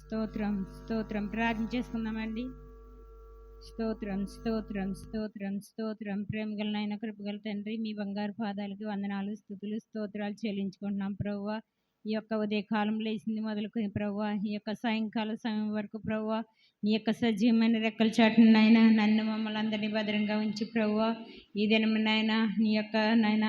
స్తోత్రం స్తోత్రం. ప్రార్థన చేసుకుందామండి. స్తోత్రం స్తోత్రం స్తోత్రం స్తోత్రం. ప్రేమగల నాయన, కృపగల తండ్రి, మీ బంగారు పాదాలకి వందనాలు, స్తుతులు, స్తోత్రాలు చెల్లించుకుంటున్నాం ప్రభువా. ఈ యొక్క ఉదయ కాలం లేచింది మొదలుకొని ప్రభువా, ఈ యొక్క సాయంకాల సమయం వరకు ప్రభువా, మీ యొక్క సజీవమైన రెక్కల చాటున నాయన నన్ను మమ్మల్ని అందరినీ భద్రంగా ఉంచి ప్రభువా, ఈ దినం నాయన నీ యొక్క నాయన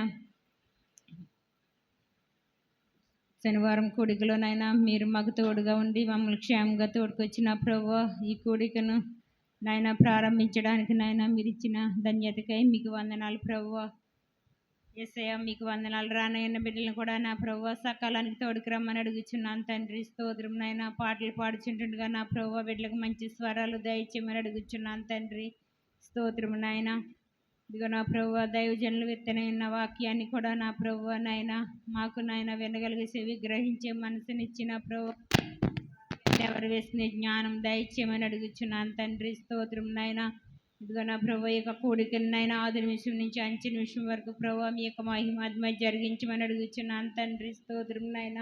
శనివారం కూడికలోనైనా మీరు మాకు తోడుగా ఉండి మమ్మల్ని క్షేమంగా తోడుకొచ్చిన ప్రభువా, ఈ కూడికను నాయన ప్రారంభించడానికి నాయన మీరు ఇచ్చిన ధన్యతకై మీకు వందనాలు ప్రభువా. యేసయ్య మీకు వందనాలు. రానయ్యన్న బిడ్డలను కూడా నా ప్రభువా సకాలానికి తోడుకు రమ్మని అడుగుచున్నాను తండ్రి. స్తోత్రం నాయన. పాటలు పాడుచుంటుండగా నా ప్రభువా బిడ్డలకు మంచి స్వరాలు దయచేయమని అడుగుచున్నాను తండ్రి. స్తోత్రం నాయన. ఇదిగో నా ప్రభువా, దైవజనులు విత్తనైన వాక్యాన్ని కూడా నా ప్రభువా నాయన మాకు నాయన వినగలిగే చెవి, గ్రహించే మనసునిచ్చిన ప్రభువా ఎవరు వేసిన జ్ఞానం దయచేయమని అడుగుచున్నాను తండ్రి. స్తోత్రం నాయన. ఇదిగో నా ప్రభువా యొక్క కూడికను నాయన ఆది నిమిషం నుంచి అంచె నిమిషం వరకు ప్రభువా మీ యొక్క మహిమాత్మ జరిగించమని అడుగుచున్నాను తండ్రి. స్తోత్రం నాయన.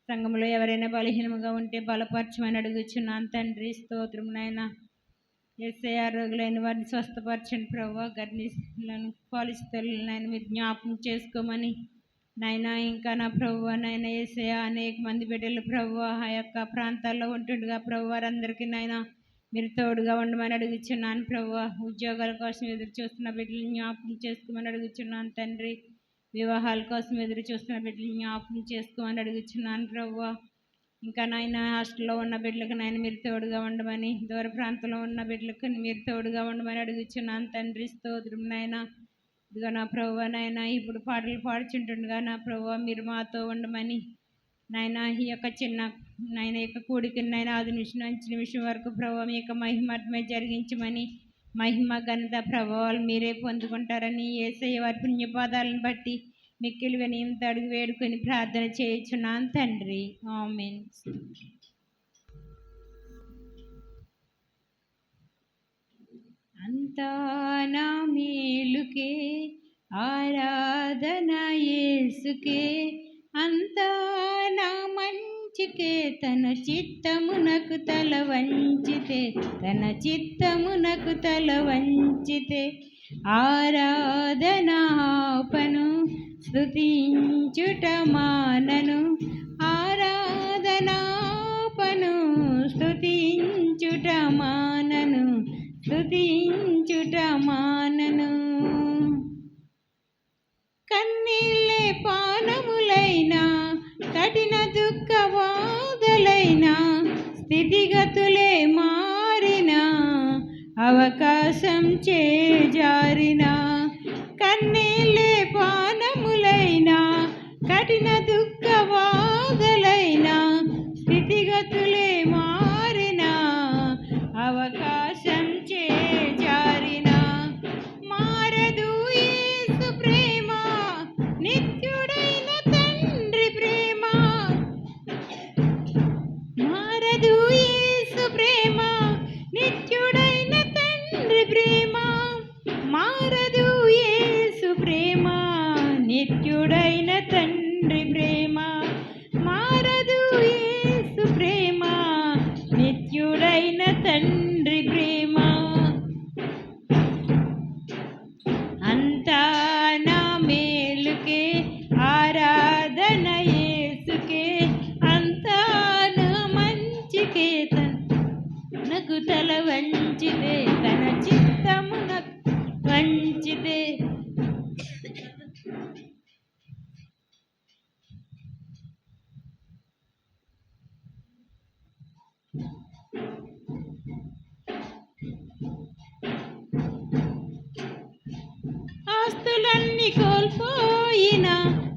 సంఘంలో ఎవరైనా బలహీనముగా ఉంటే బలపరచమని అడుగుచున్నాను తండ్రి. స్తోత్రం నాయన. యేసయ్య రోగులైన వారిని స్వస్థపరచండి ప్రభువా. గర్భిణులను పాలిస్తులను మీరు జ్ఞాపకం చేసుకోమని నాయన, ఇంకా నా ప్రభువా నాయన యేసయ్య అనేక మంది బిడ్డలు ప్రభువా ఆ యొక్క ప్రాంతాల్లో ఉంటుండగా ప్రభు వారందరికీ నాయన మీరు తోడుగా ఉండమని అడుగుచున్నాను ప్రభువా. ఉద్యోగాల కోసం ఎదురు చూస్తున్న బిడ్డలు జ్ఞాపకం చేసుకోమని అడుగుచున్నాను తండ్రి. వివాహాల కోసం ఎదురు చూస్తున్న బిడ్డలు జ్ఞాపకం చేసుకోమని అడుగుచున్నాను ప్రభువా. ఇంకా నాయన హాస్టల్లో ఉన్న బిడ్డలకు నాయన మీరు తోడుగా ఉండమని, దూర ప్రాంతంలో ఉన్న బిడ్డలకు మీరు తోడుగా ఉండమని అడుగుచున్నాను తండ్రి. స్తోత్రం నాయన. ఇదిగో నా ప్రభువా నాయన ఇప్పుడు పాటలు పాడుచుంటుండగా నా ప్రభువా మీరు మాతో ఉండమని నాయన ఈ యొక్క చిన్న నాయన యొక్క కూడికని నాయన ఆది నిమిషం నుంచి నిమిషం వరకు ప్రభువా మీ యొక్క మహిమాత్మే జరిగించమని, మహిమ ఘనత ప్రభావాలు మీరే పొందుకుంటారని యేసయ్య వారి పుణ్యపాదాలను బట్టి మిక్కిలి వినయంతో అడిగి వేడుకొని ప్రార్థన చేయుచున్నాను తండ్రి. ఆమేన్. అంతా నా మేలుకే ఆరాధన యేసుకే, అంతా నా మంచికే తన చిత్తమునకు తల వంచితే, తన చిత్తమునకు తల వంచితే ఆరాధనాపను స్తుతించుట మానను, ఆరాధనాపను స్తుతించుట మానను, స్తుతించుట మానను. కన్నీళ్ళే పానములైనా, కఠిన దుఃఖవాదలైనా, స్థితిగతులే మారినా, అవకాశం చేజారినా, కన్నీళ్ళే పానములైనా, కఠిన దుఃఖవాదలైనా, స్థితిగతులే మారినా, అవకాశం చేజారినా, మారదు యేసు ప్రేమ, నిత్యుడైన తండ్రి ప్రేమ, మారదు యేసు ప్రేమ, నిత్యుడైన తండ్రి ప్రేమ, మారదు యేసు ప్రేమ, నిత్యుడైన తండ్రి ప్రేమ, మారదు యేసు ప్రేమ, నిత్యుడైన తండ్రి ప్రేమ. అంతా నా మేలుకే ఆరాధన యేసుకే, అంతా నా మంచికే తనకు తల వంచితే, తన చిత్తమునకు వంచితే. ఆస్తులన్నీ కోల్పోయినా,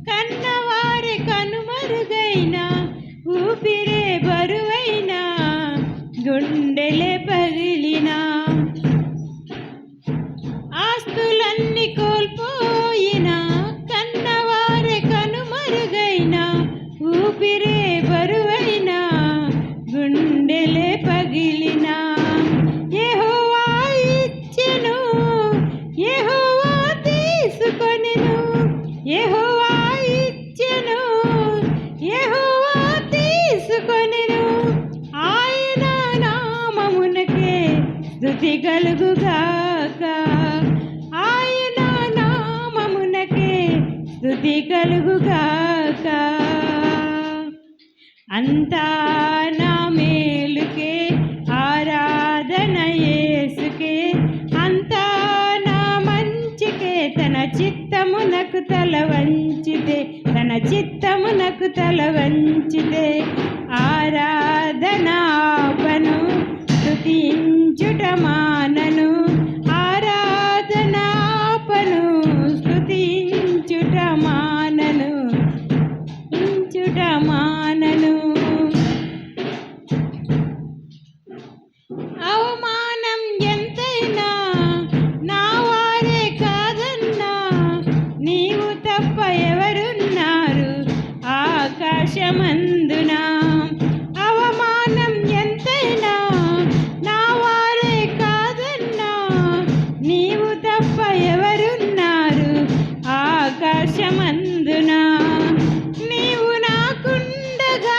కన్నవారి కనుమరుగైనా, ఊపిరే బరువైనా, గుండెలే పగిలినా, ఆస్తులన్నీ కోల్పోయినా, కన్నవారి కనుమరుగైనా, ఊపిరే బరువైనా, గుండెలే పగిలినా, యెహోవా ఇచ్చెను, యెహోవా తీసుకొనెను, యెహోవా ఇచ్చెను, యెహోవా తీసుకొనెను. కలుగుగాక, ఆయన నామమునకే స్తుతి కలుగుగాక. అంతా నా మేలుకే ఆరాధన యేసుకే, అంతా నా మంచికే తన చిత్తమునకు తల వంచితే, తన చిత్తమునకు తల వంచితే ఆరాధనాపను స్తుతించుట మానను, ఆరాధనాపను స్తుతించుట మానను, ఇంచుట మానను. అవమానం ఎంతైనా నా వారే కాదన్నా, నీవు తప్ప ఎవరున్నారు ఆకాశమందున. అవమానం ఎంతైనా నా వారే కాదన్నా, నీవు తప్ప ఎవరున్నారు ఆకాశమందున. నీవు నాకుండగా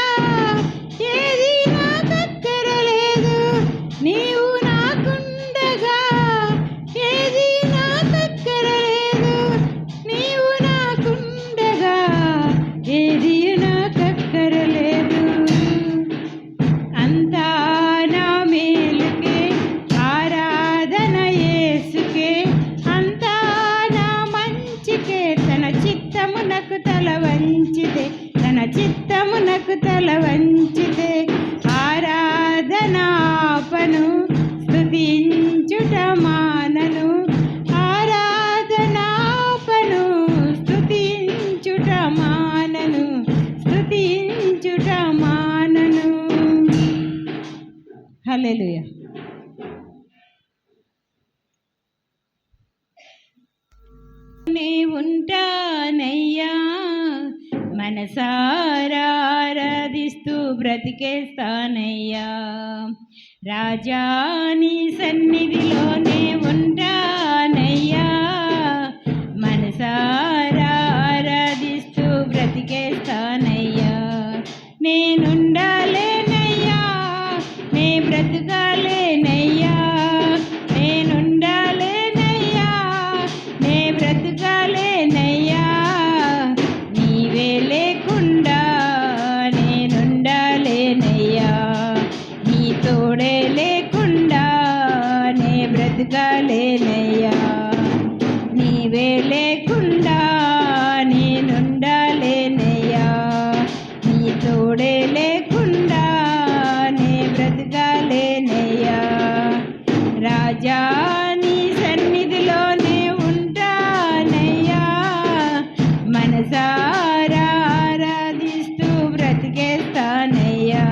ఏది నాకక్కరలేదు, నీవు నాకుండగా ఏది నాకక్కరలేదు, నీవు నాకుండగా ఏది నాకక్కరలేదు. అంతా నా మేలుకే ఆరాధన యేసుకే, అంతా నా మంచికే తన చిత్తమునకు తల వంచితే, తన చిత్తమునకు తల వంచితే ఆరాధనాపను స్తుతించుట మానను, ఆరాధనాపను స్తుతించుట మానను, స్తుతించుట మానను. హల్లెలూయా. నే ఉంటానయ్యా, మనసారా ఆరాధిస్తూ బ్రతికేస్తానయ్యా. రాజా నీ సన్నిధిలోనే ఉంటానయ్యా, మనసారా ఆరాధిస్తూ బ్రతికేస్తానయ్యా. నేనుండాలేనయ్యా, నే బ్రతకాలేనయ్యా, నేనుండాలేనయ్యా, నే బ్రతకాలేనయ్యా. నీవే లేకుండా నేనుండాలేనయ్యా, నీ తోడే లేకుండా నే బ్రతకాలేనయ్యా. నీవే లేకుండా నేనుండాలేనయ్యా, నీ తోడే లేకుండా నే బ్రతకాలేనయ్యా. రాజా నీ సన్నిధిలోనే ఉంటానయ్యా, మనసారా ఆరాధిస్తూ బ్రతికేస్తానయ్యా.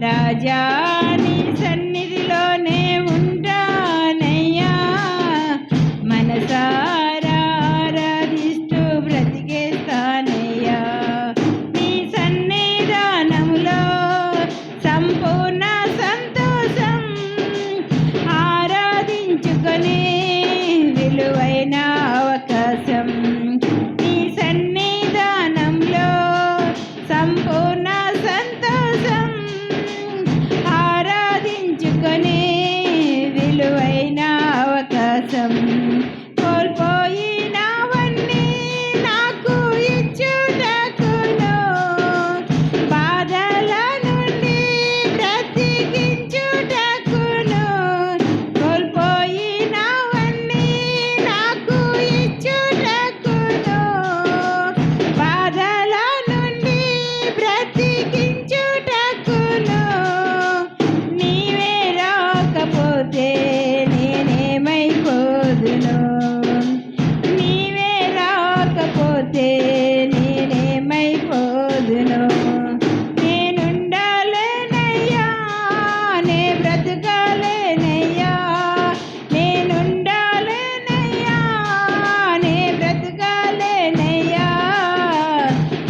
రాజా నీ సన్నిధిలోనే ఉంటానయ్యా, మనసారా ఆరాధిస్తూ బ్రతికేస్తానయ్యా. నీ సన్నిధానములో సంపూర్ణ సంతోషం, ఆరాధించుకొని విలువైన అవకాశం. నీ సన్నిధానంలో సంపూర్ణ సంతోషం, ఆరాధించుకొని విలువైన అవకాశం. కోల్పోయినవన్నీ నాకు ఇచ్చుటకును, బాధల నుండి బ్రతికించుటకును. కోల్పోయినవన్నీ నాకు ఇచ్చుటకును, బాధల నుండి బ్రతికించుటకును. నీవే రాకపోతే నేనేమైపోదును, నీవే రాకపోతే నేనేమైపోదును. నేనుండాలేనయ్యా, నే బ్రతకాలేనయ్యా, నేనుండాలేనయ్యా, నే బ్రతకాలేనయ్యా.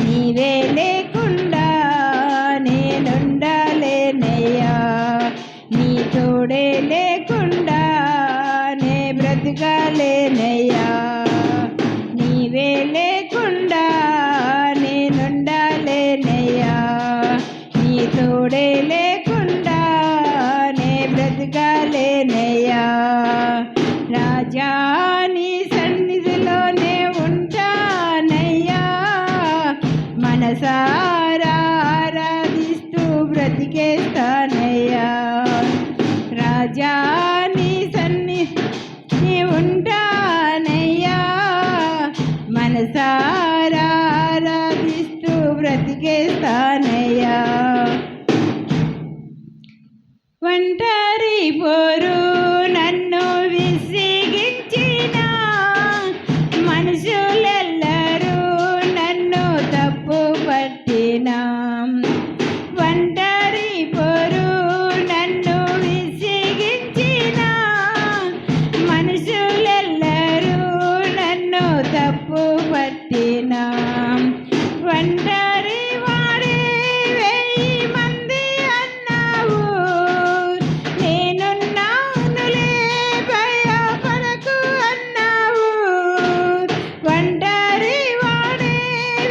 నీవే లేకుండా నేనుండాలేనయ్యా, నీ తోడే లేకుండా నే బ్రతకాలేనయ్యా. నీవే లేకుండా నేనుండాలేనయ్యా, నీ తోడే లేకుండా నే బ్రతకాలేనయ్యా. బ్రతికేస్తానయ్యా. రాజా నీ సన్నిధి ఉంటానయ్యా, మనసారా ఆరాధిస్తూ బ్రతికేస్తానయ్యా. ఒంటరి పోరు నన్ను విసిగించిన మనుషులెల్లరూ నన్ను తప్పు పట్టిన, ఒంటరి పోరు నన్ను విసిగించిన మనుషులెల్లరూ నన్ను తప్పు పట్టిన, ఒంటరి వాడే 1000 మంది అన్నావు, నేనున్నానులే భయపడకు అన్నావు. ఒంటరి వాడే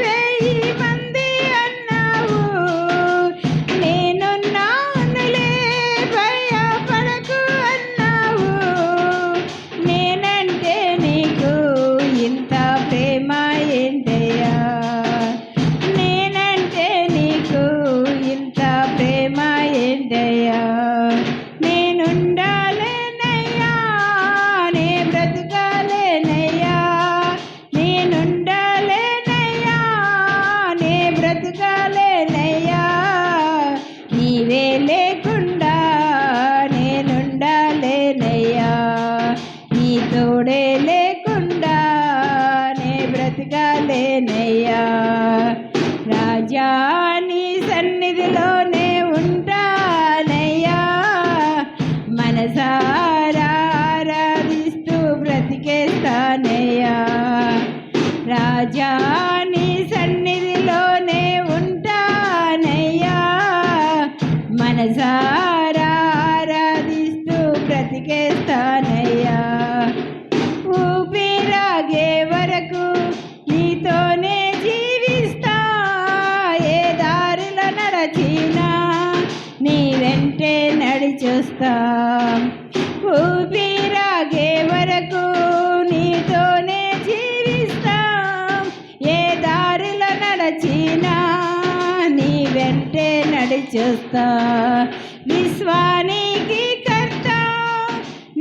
1000 మంది అన్నావు, నేనున్నానులే భయపడకు అన్నావు. నేనంటే నీకు ఇంత ప్రేమ ఏంటయ్యా, నేనంటే నీకు ఇంత ప్రేమ ఏంటయ్యా. నేనుండాలేనయ్యా, నే బ్రతకాలేనయ్యా, నేనుండాలేనయ్యా, నే బ్రతకాలేనయ్యా. నీవే లేకుండా నేనుండాలేనయ్యా, నీ తోడే లేకుండా నే బ్రతకాలేనయ్యా. రాజా నీ సన్నిధిలోనే ఉంటానయ్యా, మనసారా ఆరాధిస్తూ బ్రతికేస్తానయ్యా. రాజా నీ సన్నిధిలోనే ఉంటానయ్యా, మనసారా ఆరాధిస్తూ బ్రతికేస్తానయ్యా. ఊపిరాగే వరకు నీతోనే జీవిస్తా, ఏ దారిలో నడచినా నీ వెంటే నడిచొస్తా. ఊపిరాగే వరకు నీతోనే జీవిస్తా, ఏ దారిలో నడచినా నీ వెంటే నడిచొస్తా. విశ్వానికి కర్త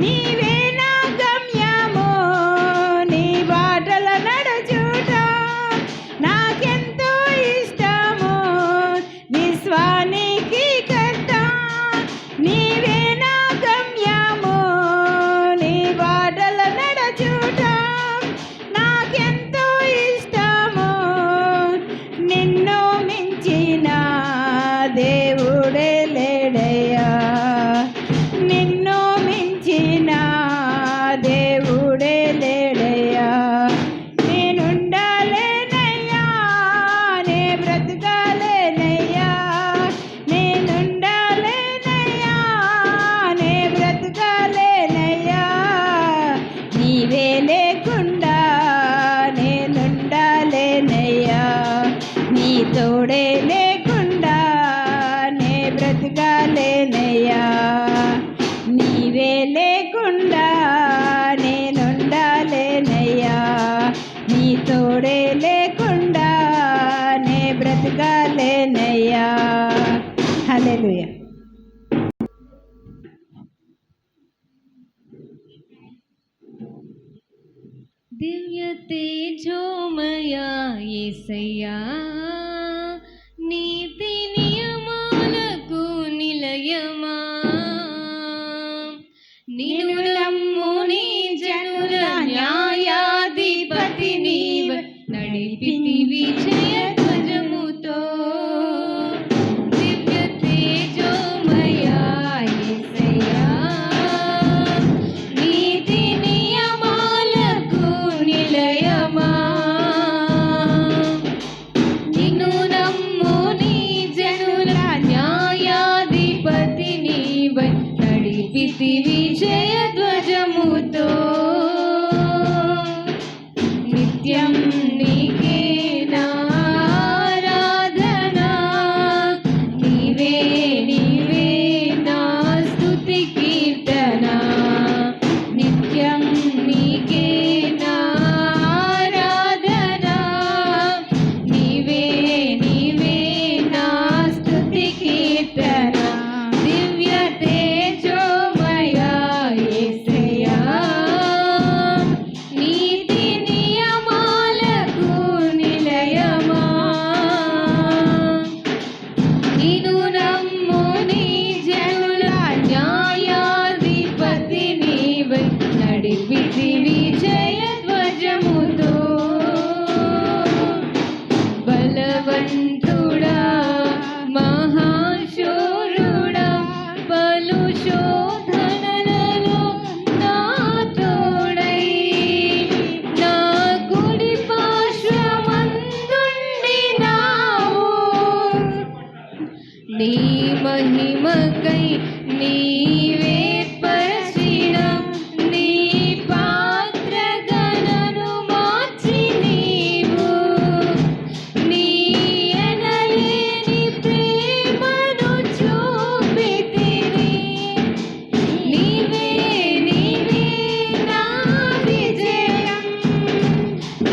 నీవే నా గమ్యము, నీ బాటల నడుచుట నాకెంతో ఇష్టము. విశ్వానికి కర్త నీవే నా గమ్యము, నీ బాటల నడుచుట నాకెంతో ఇష్టము. నిన్ను మించిన దేవుడే లేడయ్యా, నిన్ను మించిన దేవుడే లేడయ్యా. నేనుండాలేనయ్యా, నే బ్రతకాలేనయ్యా, నేనుండాలేనయ్యా, నే బ్రతకాలేనయ్యా. నీవే లేకుండా నేనుండాలేనయ్యా, నీ తోడే లేకుండా నే బ్రతకాలేనయ్యా. నీవే లేకుండా నేనుండాలేనయ్యా, నీ తోడే లేకుండా నే బ్రతకాలేనయ్యా. హల్లెలూయా. దివ్య తేజోమయా యేసయ్యా, నీతి నియమాలకు నిలయమా, నిన్ను నమ్ముని జనుల న్యాయాధిపతి నీవే, నడిపితివి జయ ధ్వజముతో. దివ్య తేజోమయా యేసయ్యా, నీతి నియమాలకు నిలయమా, నిన్ను నీ మహిమకై నీవే పరచిన నీ పాత్రగణను మార్చి నీవు నీ ఎనలేని ప్రేమను చూపితివి నీవే నీవే నా విజయం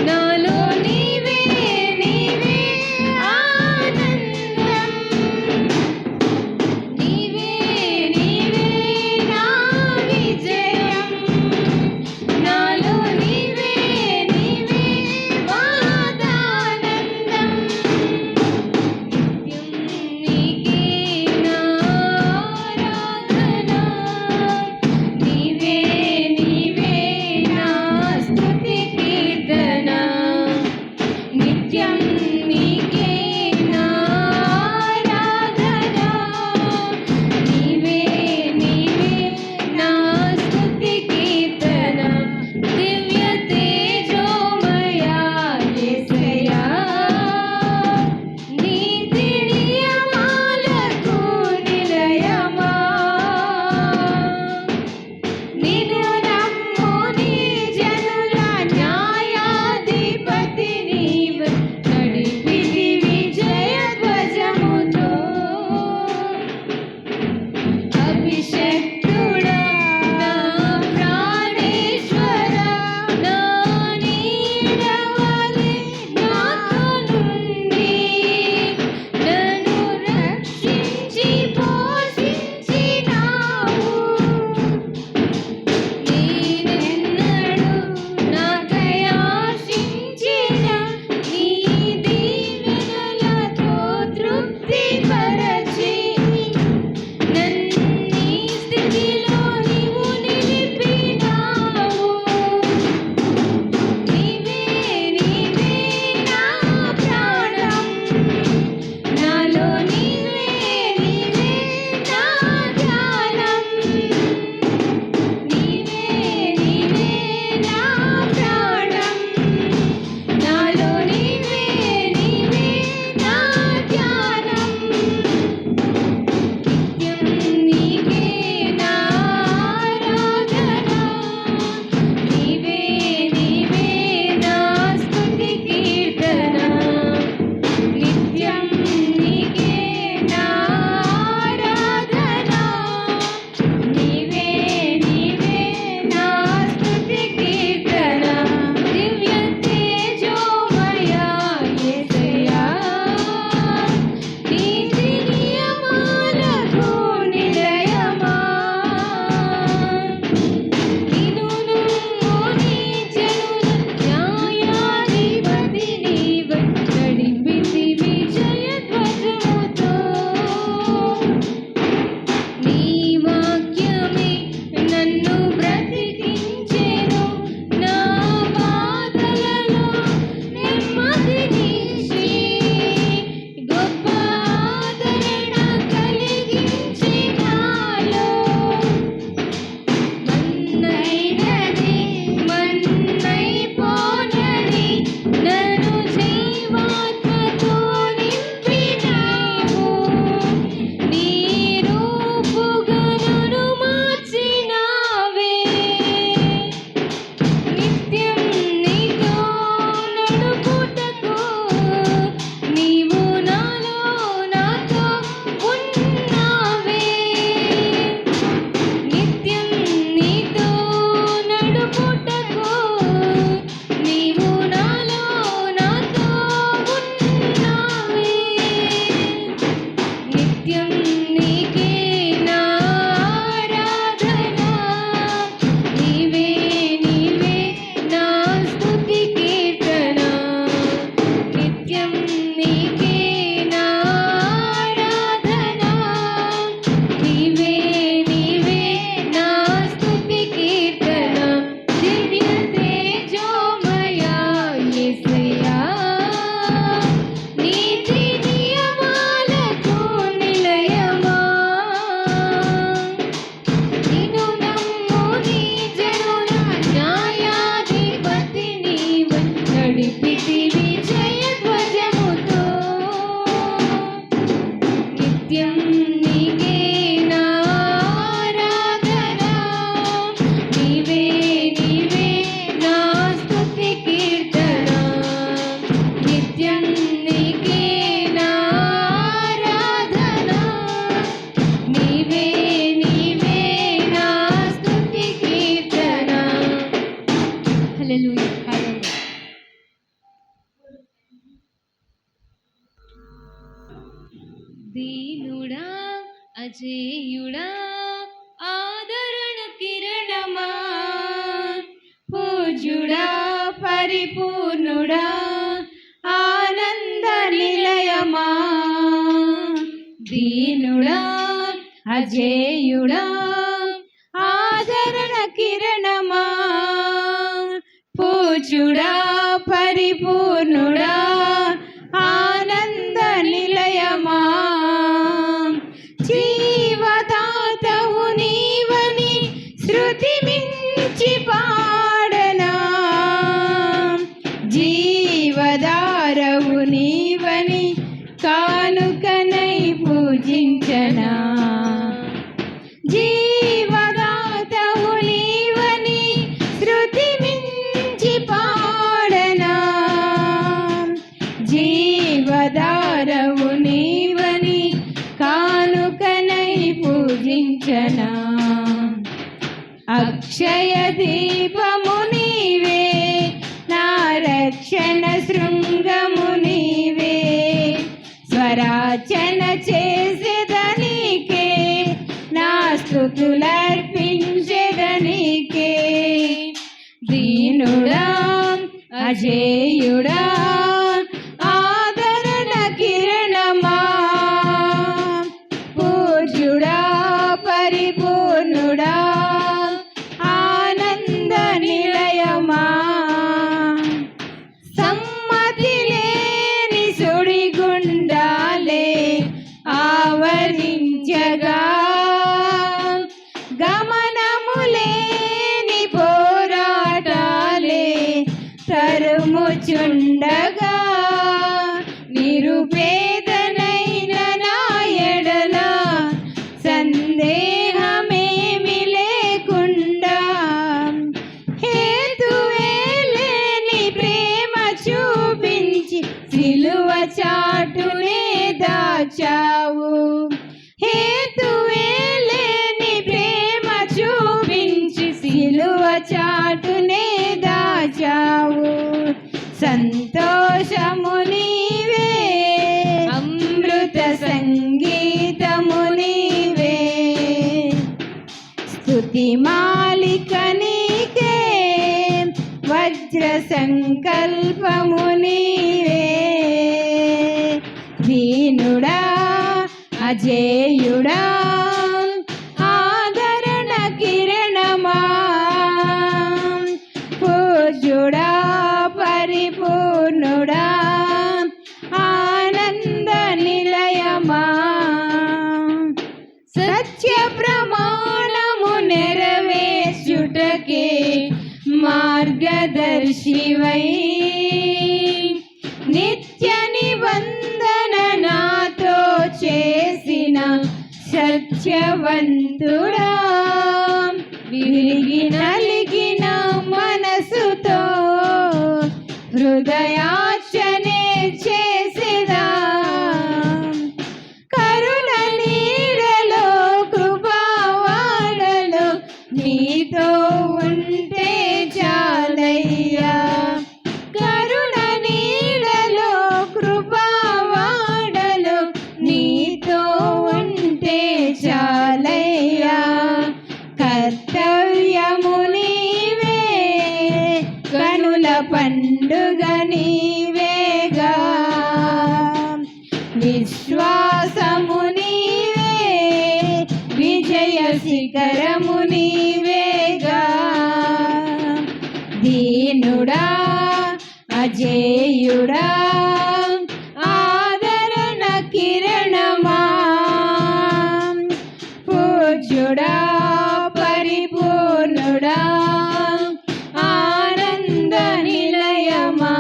నాలో నీవే నీవే ఆనందం నీవే నీవే నా విజయం నిత్యం నీకే నా ఆరాధన, నీవే నీవే నా స్తుతి కీర్తన. నిత్యం నీకే నా ఆరాధన, నీవే నీవే నా స్తుతి కీర్తన. హల్లెలూయా, హల్లెలూయా. దీనుడా అజేయుడా ఆదరణ కిరణమా, పూజ్యుడా పరిపూర్ణుడా ఆనంద నిలయమా. దీనుడా అజేయుడా ఆదరణ కిరణమా, పూజ్యుడా పరిపూర్ణుడా ఆనంద నిలయమా. జీవదాతవు నీవని శృతి మించి పాడనా, జీవదారవు నీవని కానుకనై పూజించనా. జీవదాతవు నీవని శృతి మించి పాడనా, జీవదారవు నీవని కానుకనై పూజించనా. అక్షయ దీపము నీవే, నా రక్షణ శృంగము నీవే. స్వరాచన చేసేదనికే, నా స్తుతులర్పించేదనికే. దీనుడా అజేయుడా ఆదరణ కిరణమా, పూజ్యుడా పరిపూర్ణుడా ఆనంద నిలయమా. సమ్మతి లేని సుడిగుండాలే ఆవరించగా, గమనము లేని పోరాటాలే తరుముచుండగా, నిరుపేదనైన నా ఎడల సందేహమేమి లేకుండా, హేతువే లేని ప్రేమ చూపించి సిలువ చాటునే దాచావు. హేతువే లేని ప్రేమ చూపించి సిలువ చాటునే దాచావు. సంతోషము నీవే, అమృత సంగీతము నీవే. స్తుతి మాలిక నీకే, వజ్ర సంకల్పము నీవే. దీనుడా అజేయుడా ఆదరణ కిరణమా, పూజ్యుడా పరిపూర్ణుడా ఆనంద నిలయమా. సత్య ప్రమాణము నెరవేర్చుటకే మార్గదర్శివై, నిత్య నిబంధన నాతో చేసిన సత్యవంతుడా. విరిగి నలిగిన మనసుతో హృదయార్చనే చేసేదా. కరుణ నీడలో కృపావాడలో నీతో ఉంటే చాలయ్యా. కరుణ నీడలో కృపావాడలో నీతో ఉంటే చాలయ్యా. కర్తవ్యము నీవే, కనుల పండుగ నీవేగా. విశ్వాసము నీవే, విజయ శిఖరము నీవేగా. దీనుడా అజేయుడా ఆదరణ కిరణమా, పూజ్యుడా పరిపూర్ణుడా ఆనంద నిలయమా.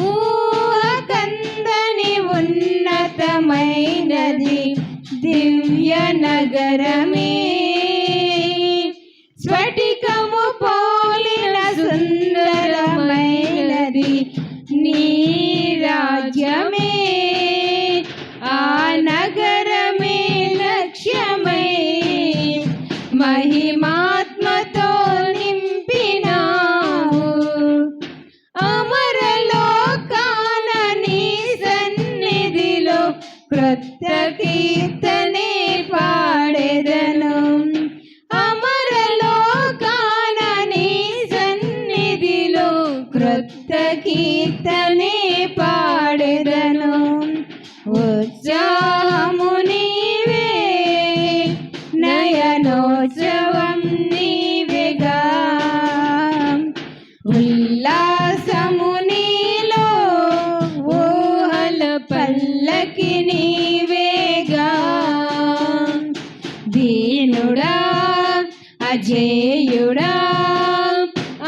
ఊహకందని ఉన్నతము దివ్యమైనది దివ్య నగరమే, స్ఫటికము పోలిన సుందరమైనది నీ రాజ్యమే. ఆ నగరమే లక్ష్యమై మహిమాత్మతో నింపినావు. అమరలోకాన నీ సన్నిధిలో క్రొత్త కీర్తనే పాడెదను. అమరలోకాన నీ సన్నిధిలో క్రొత్త కీర్తనే పాడెదను. ఉత్సాహము నీవే, నయనోత్సవం నీవేగా, ఉల్లాసము నీలో, ఊహల పల్లకి నీవేగా. దీనుడా అజేయుడా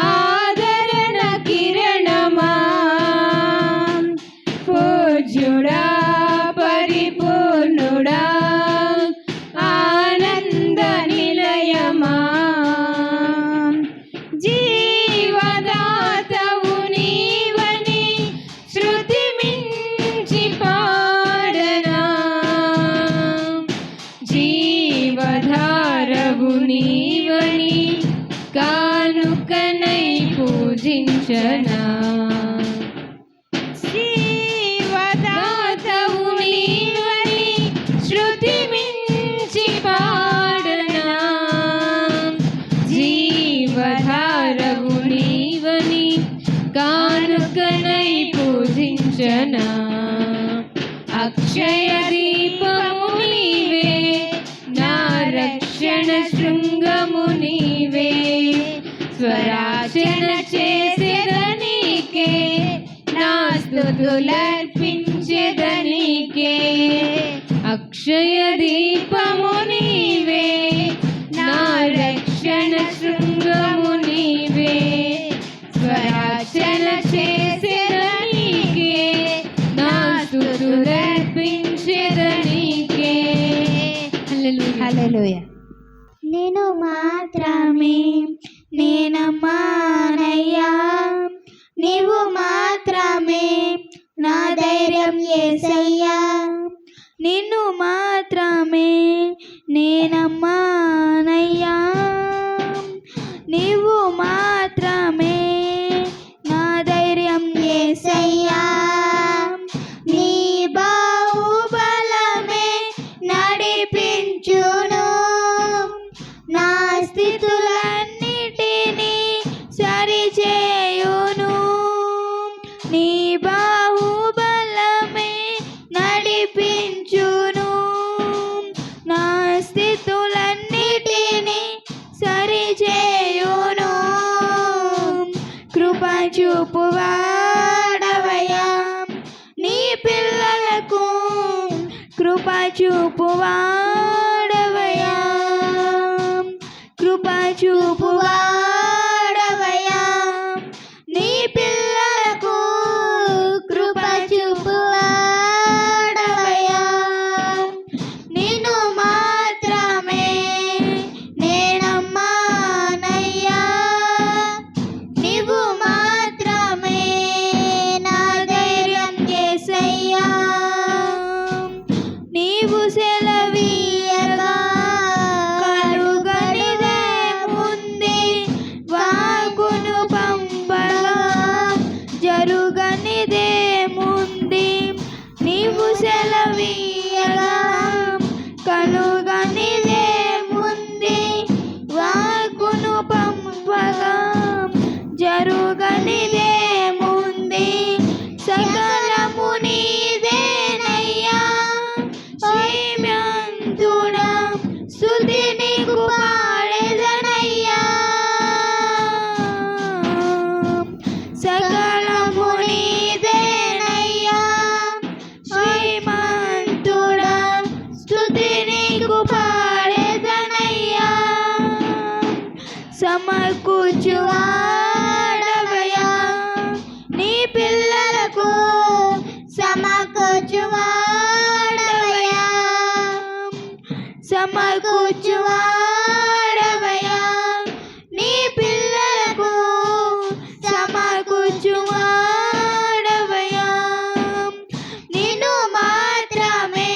ఆదరణ కిరణమా, పూజ్యుడా పరిపూర్ణుడా ఆనంద నిలయమా. జీవదాతవు నీవని శృతి మించి పాడనా, జీవధారవు నీవని కానుకనై పూజించనా. జీవదాతవు నీవని శృతి మించి పాడనా, జీవధారవు నీవని కానుకనై పూజించనా. అక్షయ దీపము నీవే, నా రక్షణ శృంగము నీవే, స్వరాచన చేసేదనీకే, నా స్తుతులర్పించేదనీకే. అక్షయ దీపము నీవే, నా రక్షణ శృంగము నీవే, స్వరాచన చేసేదనీకే, నా స్తుతులర్పించేదనీకే. హల్లెలూయా. నేను మాత్రమే నేనమ్మానయ్యా, నీవు మాత్రమే నా ధైర్యం యేసయ్యా. నిన్ను మాత్రమే నేనమ్మానయ్యా, నీవు మాత్రమే నా ధైర్యం యేసయ్యా. నీ బాహుబలమే నడిపించును, నా స్థితులన్నిటినీ సరిచేయును. నీ బాహుబలమే నడిపించును, నా స్థితులన్నిటినీ సరిచేయును. కృప చూపువాడవయ్యా నీ పిల్లలకు, కృప చూపువాడవయ్యా, కృప చూపువాడవయ్యా నీ పిల్లలకు, కృప చూపువాడవయ్యా. నిన్ను మాత్రమే నేనమ్మానయ్యా, నీవు మాత్రమే నా ధైర్యం యేసయ్యా. నీవు సెలవీయగా కలుగనిదేముంది, వాకును పంపగా జరుగనిదేముంది. నీవు సెలవీయగా కలుగనిదేముంది, వాకును పంపగా జరుగనిదేముంది. సకలము నీదేనయ్యా, శ్రీమంతుడా స్తుతి నీకు పాడెదనయ్యా. సకలము నీదేనయ్యా, శ్రీమంతుడా స్తుతి నీకు పాడెదనయ్యా. సమకూర్చువాడవయ్యా నీ పిల్లలకు సమకూర్చువాడవయ్యా నిన్ను మాత్రమే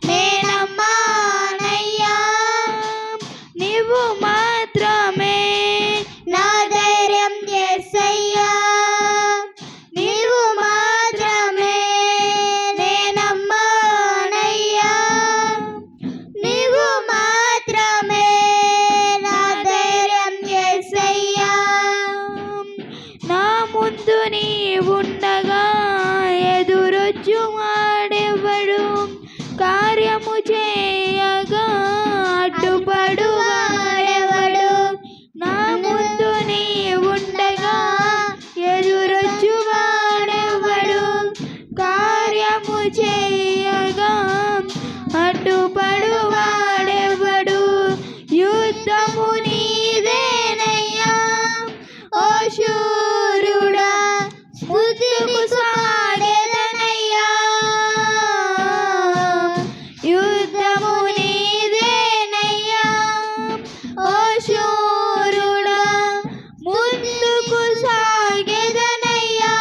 నేనమ్మానయ్యా నీవు మాత్రమే నా ధైర్యం యేసయ్యా నీవు మాత్రమే నేనమ్మానయ్యా నీవు మాత్రమే నా ధైర్యం యేసయ్యా నా ముందు నీ ఉండగా ఎదురొచ్చు వాడెవడు కార్యము చేయగా అడ్డుపడు వాడెవడు నా ముందు నీ ఉండగా ఎదురొచ్చు వాడెవడు కార్యము చేయగా అడ్డుపడు వాడెవడు యుద్ధము నీదేనయ్యా ఓ శూరుడా స్మృతికి సాడెదనయ్యా యుద్ధము నీదేనయ్యా ఓ శూరుడా ముందుకు సాగెదనయ్యా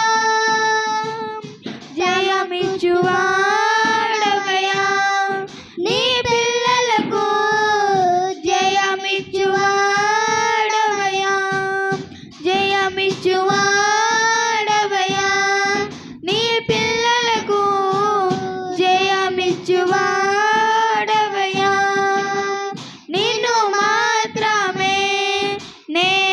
జయమిచ్చువాడవయ్యా నీ పిల్లలకు జయమిచ్చువాడవయ్యా జయమిచ్చువాడవయ్యా నీ పిల్లలకు జయమిచ్చువాడవయ్యా నిన్ను మాత్రమే నేనమ్మానయ్యా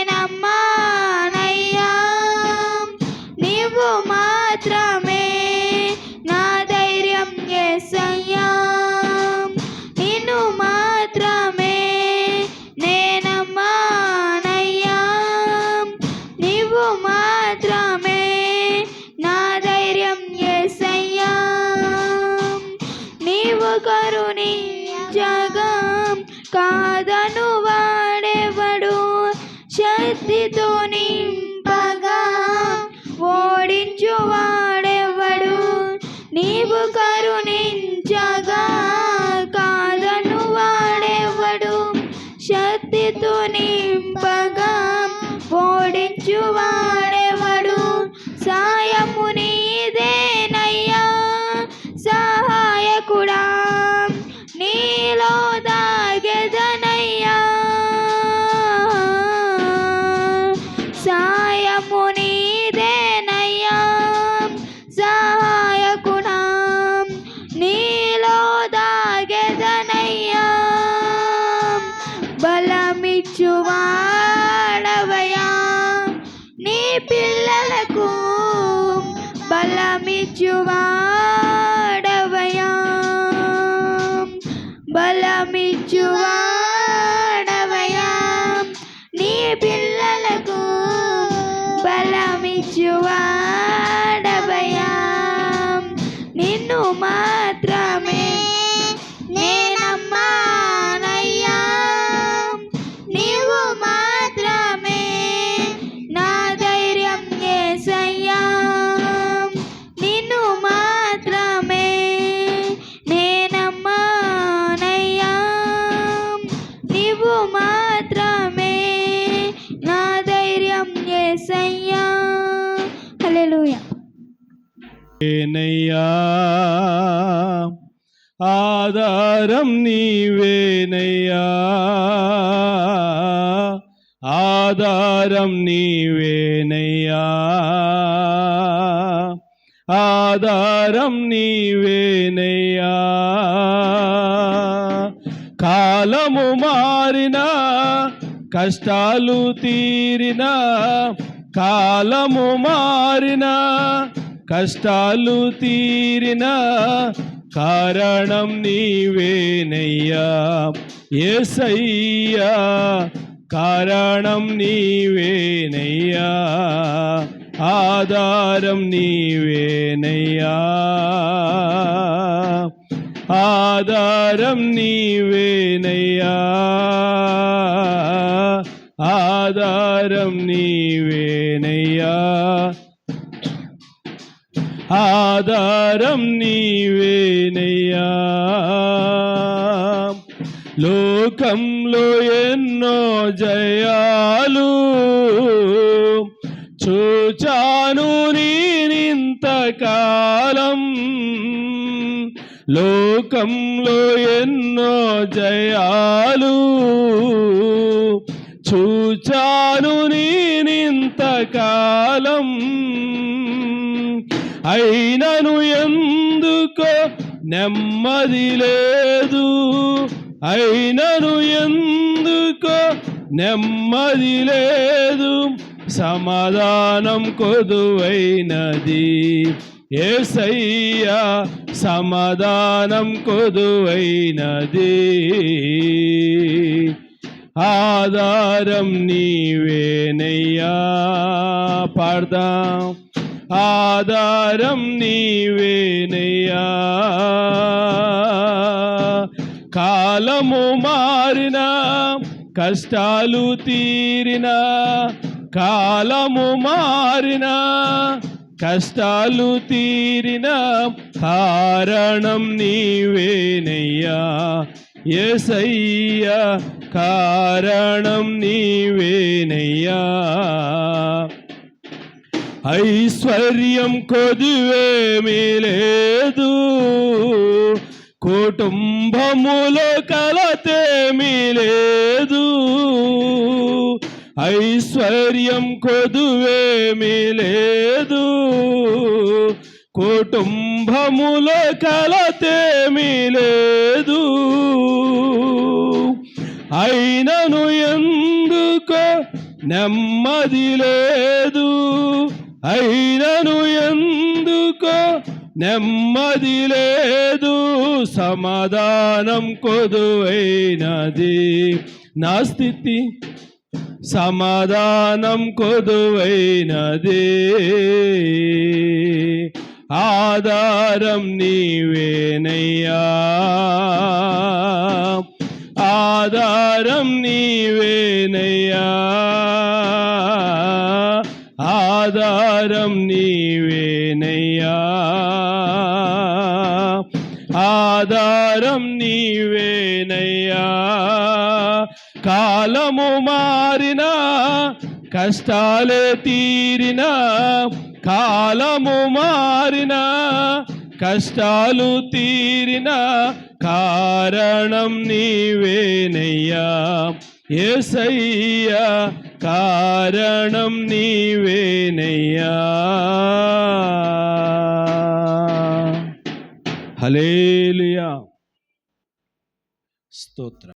నీవు మాత్రమే నా ధైర్యం యేసయ్యా నిన్ను మాత్రమే నేనమ్మానయ్యా నీవు మాత్రమే నా ధైర్యం యేసయ్యా నీవు కరుణించగా కాదను వాడెవడు శక్తితో నింపగా ఓడించు వాడెవడు నీవు కరుణించగా కాదను వాడెవడు శక్తితో నింపగా ఓడించు వాడెవడు సాయము నీదేనయ్యా సహాయకుడా నీలో దాగెదనయ్యా సాయము నీదేనయ్యా సహాయకుడా నీలో దాగెదనయ్యా బలమిచ్చువాడవయ్యా నీ పిల్లలకు బలమిచ్చువాడవయ్యా బలమిచ్చువాడవయ్యా నీ పిల్లలకు బలమిచ్చువాడవయ్యా నిన్ను మాత్రమే నేనమ్మానయ్యా నీవు మాత్రమే నా ధైర్యం యేసయ్యా నిన్ను మాత్రమే నేనమ్మానయ్యా నీవు మాత్రమే నా ధైర్యం యేసయ్యా హల్లెలూయా నీవేనయ్యా ఆధారం నీవేనయ్యా ఆధారం నీవేనయ్యా ఆధారం నీవేనయ్యా కాలము మారినా కష్టాలు తీరినా కాలము మారినా కష్టాలు తీరినా కారణం నీవేనయ్యా యేసయ్యా కారణం నీవేనయ్యా ఆధారం నీవేనయ్యా ఆధారం నీవేనయ్యా ఆధారం నీవేనయ్యా ఆధారం నీవేనయ్యా లోకంలో ఎన్నో జయాలు చూచాను నేనింతకాలం, లోకంలో ఎన్నో జయాలు చూచాను నేనింతకాలం. అయినను ఎందుకో నెమ్మది లేదు, అయినను ఎందుకో నెమ్మది లేదు, సమాధానం కొదువైనది యేసయ్యా, సమాధానం కొదువైనది. ఆధారం నీవేనయ్యా, పాడదాం. ఆధారం నీవేనయ్యా, కాలము మారినా కష్టాలు తీరినా, కాలము మారినా కష్టాలు తీరినా, కారణం నీవేనయ్యా యేసయ్యా, కారణం నీవేనయ్యా. ఐశ్వర్యం కొదువేమీ లేదు, కుటుంబములో కలతేమీ లేదు, ఐశ్వర్యం కొదువేమీ లేదు, కుటుంబములో కలతేమీ లేదు, అయినను ఎందుకో నెమ్మది లేదు, అయినను ఎందుకో నెమ్మది లేదు, సమాధానం కొదువైనది నా స్థితి, సమాధానం కొదువైనది. ఆధారం నీవేనయ్యా, ఆధారం నీవేనయ్యా, ఆధారం నీవేనయ్యా, ఆధారం నీవేనయ్యా. కాలము మారినా కష్టాలే తీరినా, కాలము మారినా కష్టాలు తీరినా, కారణం నీవేనయ్యా యేసయ్యా, కారణం నీవేనయ్యా. హల్లెలూయా, స్తోత్రం.